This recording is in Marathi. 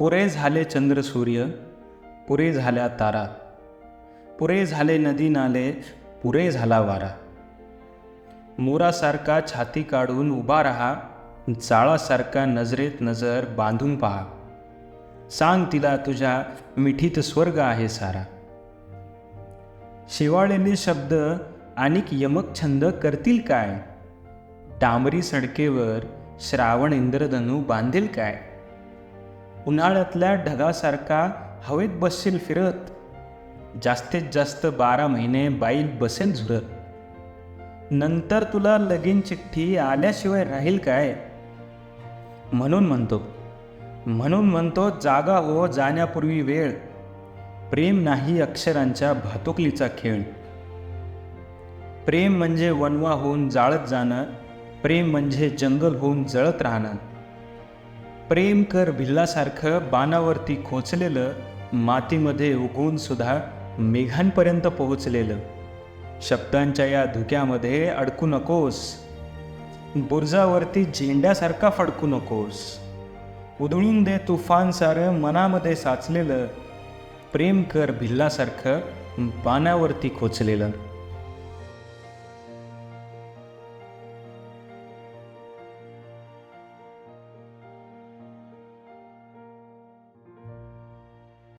पुरे झाले चंद्र सूर्य, पुरे झाल्या तारा, पुरे झाले नदी नाले, पुरे झाला वारा. मोरासारखा छाती काढून उभा राहा, जाळासारखा नजरेत नजर बांधून पहा. सांग तिला तुझ्या मिठीत स्वर्ग आहे सारा. शेवाळलेले शब्द आणिक यमक छंद करतील काय? डांबरी सडकेवर श्रावण इंद्रधनू बांधेल काय? उन्हाळ्यातल्या ढगासारखा हवेत बसशील फिरत, जास्तीत जास्त 12 महिने बाईल बसेल झुरत. नंतर तुला लगीन चिठ्ठी आल्याशिवाय राहील काय? म्हणून म्हणतो जागा हो जाण्यापूर्वी वेळ. प्रेम नाही अक्षरांच्या भातुकलीचा खेळ. प्रेम म्हणजे वनवा होऊन जाळत जाणं, प्रेम म्हणजे जंगल होऊन जळत राहणं. प्रेम कर भिल्लासारखं बाणावरती खोचलेलं, मातीमध्ये उगवून सुद्धा मेघांपर्यंत पोहोचलेलं. शब्दांच्या या धुक्यामध्ये अडकू नकोस, बुर्जावरती झेंड्यासारखा फडकू नकोस. उधळून दे तुफान सारं मनामध्ये साचलेलं, प्रेम कर भिल्लासारखं बाणावरती खोचलेलं.